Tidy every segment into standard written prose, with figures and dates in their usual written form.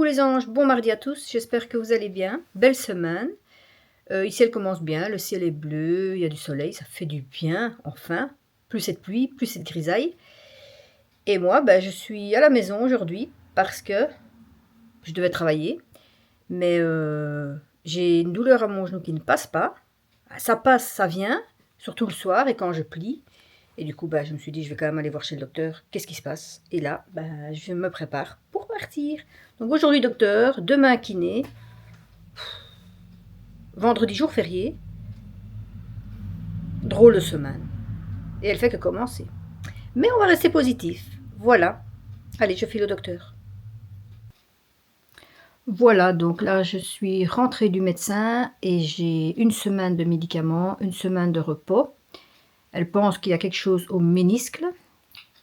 les anges, bon mardi à tous, j'espère que vous allez bien. Belle semaine. Ici elle commence bien, le ciel est bleu, il y a du soleil, ça fait du bien, enfin. Plus cette pluie, plus cette grisaille. Et moi, je suis à la maison aujourd'hui parce que je devais travailler. Mais j'ai une douleur à mon genou qui ne passe pas. Ça passe, ça vient, surtout le soir et quand je plie. Et du coup, je me suis dit, je vais quand même aller voir chez le docteur. Qu'est-ce qui se passe? Et là, je me prépare pour partir. Donc aujourd'hui, docteur, demain, kiné. Vendredi, jour férié. Drôle de semaine. Et elle fait que commencer. Mais on va rester positif. Voilà. Allez, je file au docteur. Voilà, donc là, je suis rentrée du médecin et j'ai une semaine de médicaments, une semaine de repos. Elle pense qu'il y a quelque chose au ménisque.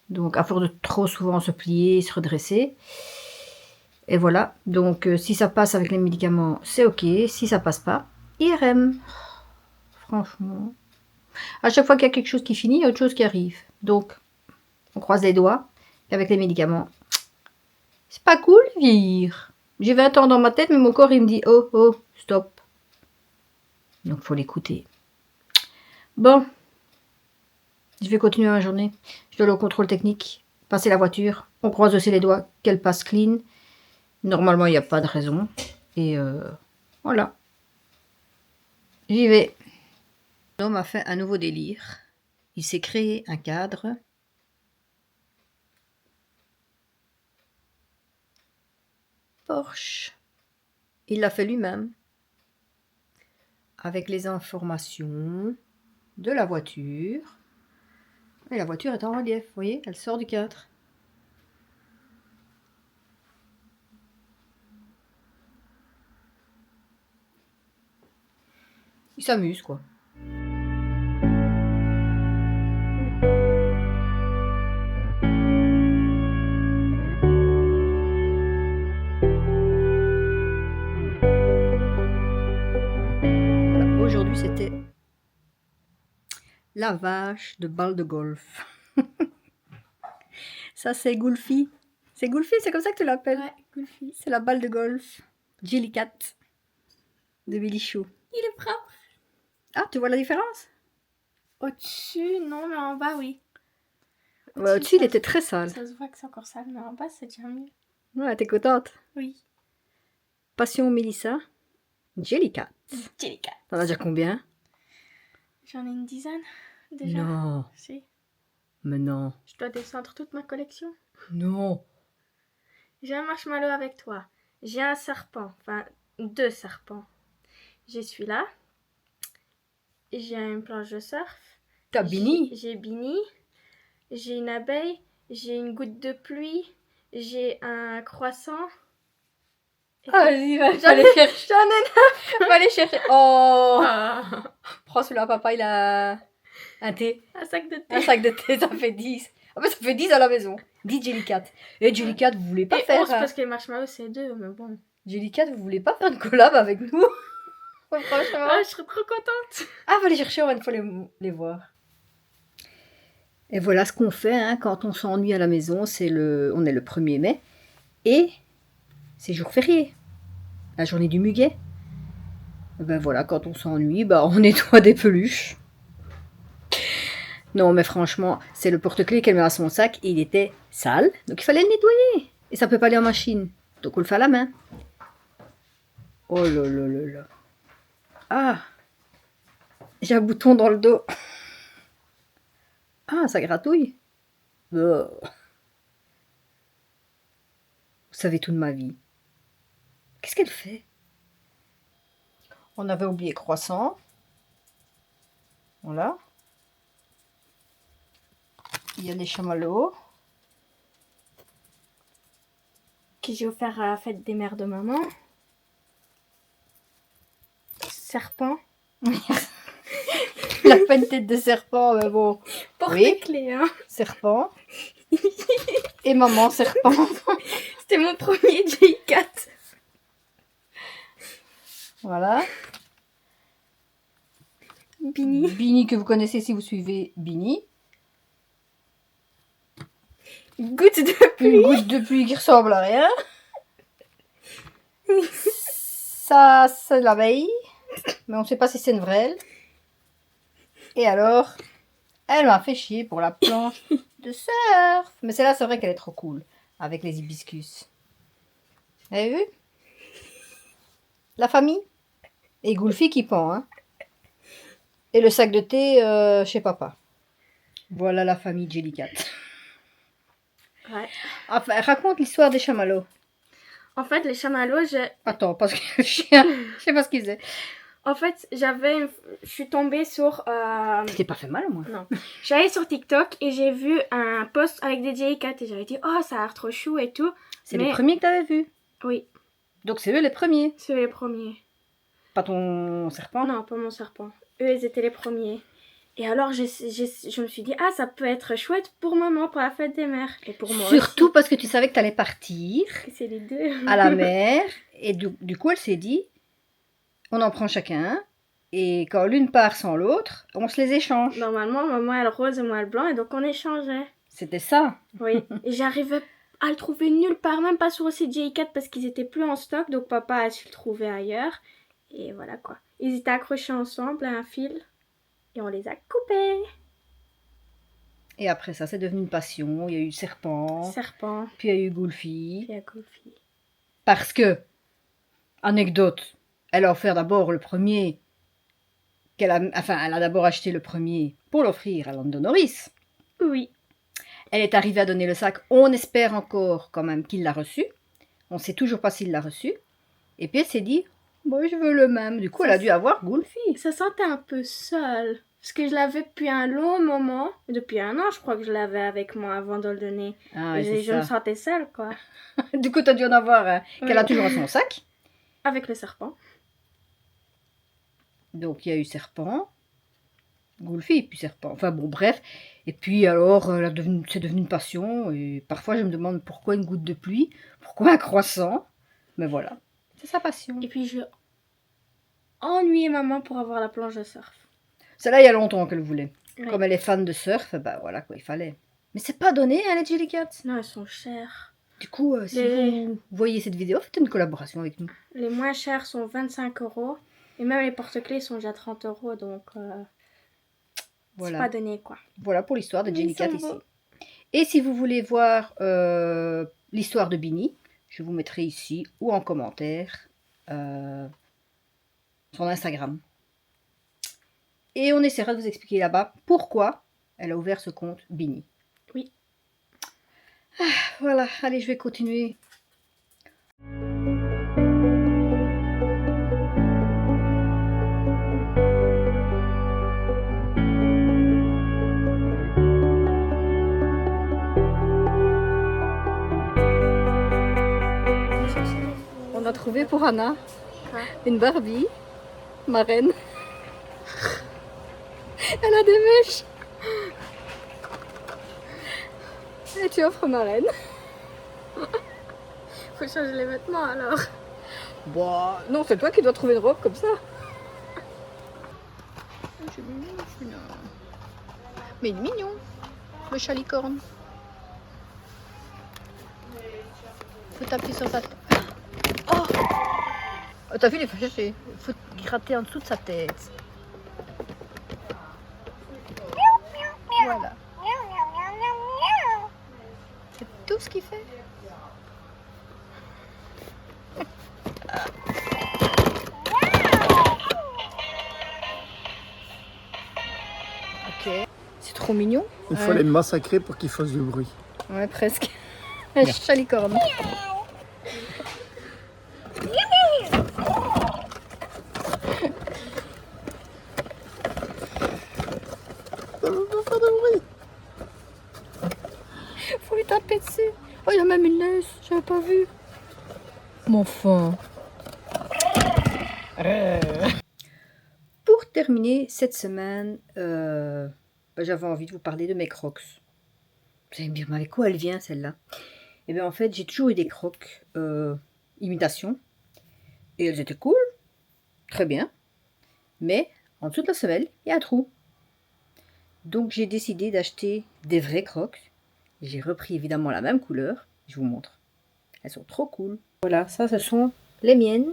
Donc, à force de trop souvent se plier, se redresser. Et voilà. Donc, si ça passe avec les médicaments, c'est ok. Si ça passe pas, IRM. Franchement. À chaque fois qu'il y a quelque chose qui finit, il y a autre chose qui arrive. Donc, on croise les doigts. Et avec les médicaments, c'est pas cool de vieillir. J'ai 20 ans dans ma tête, mais mon corps, il me dit « Oh, oh, stop ». Donc, faut l'écouter. Bon. Je vais continuer ma journée. Je dois aller au contrôle technique, passer la voiture. On croise aussi les doigts qu'elle passe clean. Normalement, il n'y a pas de raison. Et voilà. J'y vais. L'homme a fait un nouveau délire. Il s'est créé un cadre. Porsche. Il l'a fait lui-même. Avec les informations de la voiture. Et la voiture est en relief, vous voyez, elle sort du cadre. Il s'amuse, quoi. Voilà, aujourd'hui, c'était la vache de balle de golf. Ça, c'est Goulfi. C'est Goulfi, c'est comme ça que tu l'appelles? Ouais, Goulfi. C'est la balle de golf. Jelly Cat de Billy Chou. Il est propre. Ah, tu vois la différence? Au-dessus, non, mais en bas, oui. Au-dessus, il était très sale. Ça se voit que c'est encore sale, mais en bas, c'est déjà mieux. Ouais, t'es contente? Oui. Passion Mélissa. Jelly Cat. Jelly Cat. T'en as déjà combien? J'en ai une dizaine, déjà. Non. Si. Mais non. Je dois descendre toute ma collection. Non. J'ai un marshmallow avec toi. J'ai un serpent. Enfin, 2 serpents. J'ai celui-là. J'ai une planche de surf. T'as Bini? J'ai Bini. J'ai une abeille. J'ai une goutte de pluie. J'ai un croissant. Ah, vas-y, va J'en aller ai chercher. 9. Va aller chercher. Oh. Prends celui-là, papa, il a un thé. Un sac de thé. Un sac de thé, ça fait 10. Ah bah ça fait 10 à la maison. 10 Jelly Cat. Et Jelly Cat, vous voulez pas Et faire... 11 parce que les marshmallows, c'est 2, mais bon. Jelly Cat, vous voulez pas faire une collab avec nous? Franchement. Ah, je serais trop contente. Ah, va les chercher, on va une fois les voir. Et voilà ce qu'on fait hein, quand on s'ennuie à la maison. On est le 1er mai. Et c'est jour férié. La journée du muguet. Et ben voilà, quand on s'ennuie, on nettoie des peluches. Non, mais franchement, c'est le porte-clés qu'elle met à son sac et il était sale. Donc il fallait le nettoyer. Et ça peut pas aller en machine. Donc on le fait à la main. Oh là là là là. Ah, j'ai un bouton dans le dos. Ah, ça gratouille. Oh. Vous savez tout de ma vie. Qu'est-ce qu'elle fait? On avait oublié croissant. Voilà. Il y a des chamallows. Que j'ai offert à la fête des mères de maman. Serpent. La peine tête de serpent, mais bon. Porte-clés, hein. Serpent. Et maman serpent. C'était mon premier Jelly Cat. Voilà. Bini. Bini que vous connaissez si vous suivez Bini. Une goutte de pluie. Une goutte de pluie qui ressemble à rien. Ça, c'est la veille, mais on ne sait pas si c'est une vraie. Et alors, elle m'a fait chier pour la planche de surf. Mais celle-là, c'est vrai qu'elle est trop cool, avec les hibiscus. Vous avez vu? La famille. Et Goulfi qui pend, hein. Et le sac de thé chez papa. Voilà la famille Jellycat. Ouais. Enfin, raconte l'histoire des chamallows. En fait, les chamallows, Attends, parce que le chien, je sais pas ce qu'il faisait. en fait, je suis tombée sur... Tu t'es pas fait mal, moi? Non. J'allais sur TikTok et j'ai vu un post avec des Jellycat et j'avais dit, oh, ça a l'air trop chou et tout. C'est les premiers que t'avais vus. Oui, Donc c'est eux les premiers. c'est les premiers. Pas ton serpent? Non, pas mon serpent. Eux, ils étaient les premiers. Et alors, je me suis dit, ah, ça peut être chouette pour maman, pour la fête des mères. Et pour moi Surtout aussi. parce que tu savais que t'allais partir C'est les deux. à la mer. Et du coup, elle s'est dit, on en prend chacun. Et quand l'une part sans l'autre, on se les échange. Normalement, maman, elle rose et moi, elle blanc. Et donc, on échangeait. C'était ça. Oui. Et j'arrivais à le trouver nulle part, même pas sur aussi J4 parce qu'ils étaient plus en stock. Donc, papa a su le trouver ailleurs. Et voilà quoi. Ils étaient accrochés ensemble à un fil. Et on les a coupés. Et après ça, c'est devenu une passion. Il y a eu serpent, Serpent. puis il y a eu Goulfi. Puis à Goofy. Parce que, anecdote, elle a offert d'abord le premier. Elle a d'abord acheté le premier pour l'offrir à Lando Norris. Oui. Elle est arrivée à donner le sac. On espère encore quand même qu'il l'a reçu. On ne sait toujours pas s'il l'a reçu. Et puis elle s'est dit, bon, je veux le même. Du coup, elle a dû avoir Goulfi. Ça sentait un peu seul. Parce que je l'avais depuis un long moment. Depuis un an, je crois que je l'avais avec moi avant de le donner. Ah, Et ouais, je me sentais seule, quoi. Du coup, tu as dû en avoir un qu'elle a toujours à son sac. Avec le serpent. Donc, il y a eu serpent, Goulfi, puis serpent. Enfin, bon, bref. Et puis, alors, c'est devenu une passion. Et parfois, je me demande pourquoi une goutte de pluie, pourquoi un croissant. Mais voilà, c'est sa passion. Et puis, je ennuyais maman pour avoir la planche de surf. Celle-là, il y a longtemps qu'elle voulait. Oui. Comme elle est fan de surf, bah voilà quoi, il fallait. Mais c'est pas donné, hein, les Jellycat. Non, elles sont chères. Du coup, si vous voyez cette vidéo, faites une collaboration avec nous. Les moins chères sont 25 €. Et même les porte-clés sont déjà 30 €. Donc, Voilà. c'est pas donné, quoi. Voilà pour l'histoire de Ils Jellycat sont ici. beaux. Et si vous voulez voir l'histoire de Bini, je vous mettrai ici ou en commentaire son Instagram. Et on essaiera de vous expliquer là-bas pourquoi elle a ouvert ce compte Bini. Oui. Ah, voilà, allez, je vais continuer. On a trouvé pour Anna une Barbie marraine. Elle a des mèches. Et tu offres marraine. Faut changer les vêtements alors. Bon, non, c'est toi qui dois trouver une robe comme ça. Mais il est mignon, le chalicorne. Faut taper sur sa tête. Oh, t'as vu, il faut chercher. Il faut gratter en dessous de sa tête. Voilà. C'est tout ce qu'il fait. Ok. C'est trop mignon. Il faut les massacrer pour qu'ils fassent du bruit. Ouais, presque. Un chalicorne. Ça veut pas faire de bruit. Faut lui taper dessus. Oh, il y a même une laisse, j'avais pas vu. Mon enfant. Pour terminer cette semaine, j'avais envie de vous parler de mes crocs. Vous allez me dire, mais avec quoi elle vient celle-là? Eh bien en fait, j'ai toujours eu des crocs imitation. Et elles étaient cool, très bien. Mais en dessous de la semelle, il y a un trou. Donc j'ai décidé d'acheter des vrais crocs. J'ai repris évidemment la même couleur. Je vous montre. Elles sont trop cool. Voilà, ça ce sont les miennes,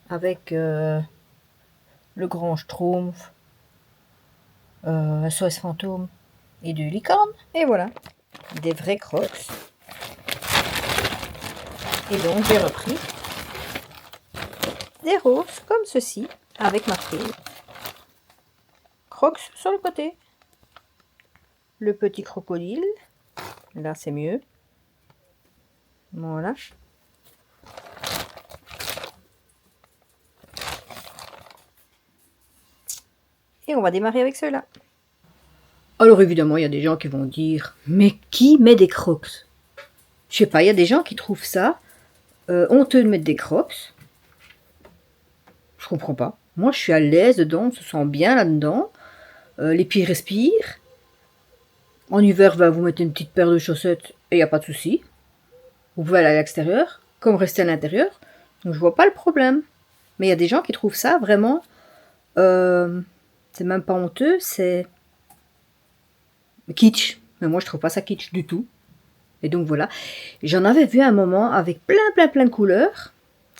avec le grand Schtroumpf, SOS Fantôme et du licorne. Et voilà, des vrais Crocs. Et donc j'ai repris des roses comme ceci, avec marqué Crocs sur le côté. Le petit crocodile, là c'est mieux. Voilà. Et on va démarrer avec ceux-là. Alors évidemment, il y a des gens qui vont dire « Mais qui met des Crocs ?» Je sais pas, il y a des gens qui trouvent ça honteux de mettre des Crocs. Je comprends pas. Moi, je suis à l'aise dedans, on se sent bien là-dedans. Les pieds respirent. En hiver, vous mettez une petite paire de chaussettes et il n'y a pas de souci. Vous pouvez aller à l'extérieur, comme rester à l'intérieur. Donc je vois pas le problème. Mais il y a des gens qui trouvent ça vraiment... c'est même pas honteux, c'est kitsch. Mais moi, je trouve pas ça kitsch du tout. Et donc voilà. J'en avais vu un moment avec plein de couleurs.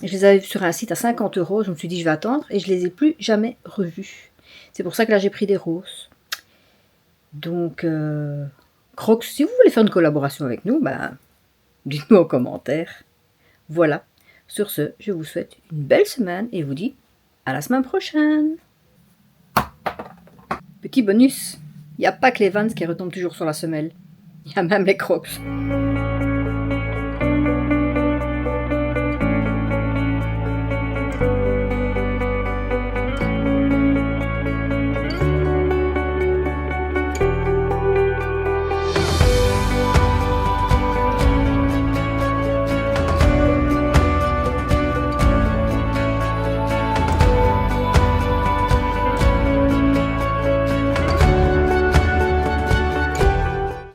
Je les avais vus sur un site à 50 €. Je me suis dit, je vais attendre. Et je les ai plus jamais revus. C'est pour ça que là, j'ai pris des roses. Donc, Crocs, si vous voulez faire une collaboration avec nous, dites-moi en commentaire. Voilà. Sur ce, je vous souhaite une belle semaine et vous dis à la semaine prochaine. Petit bonus, il n'y a pas que les Vans qui retombent toujours sur la semelle. Il y a même les Crocs.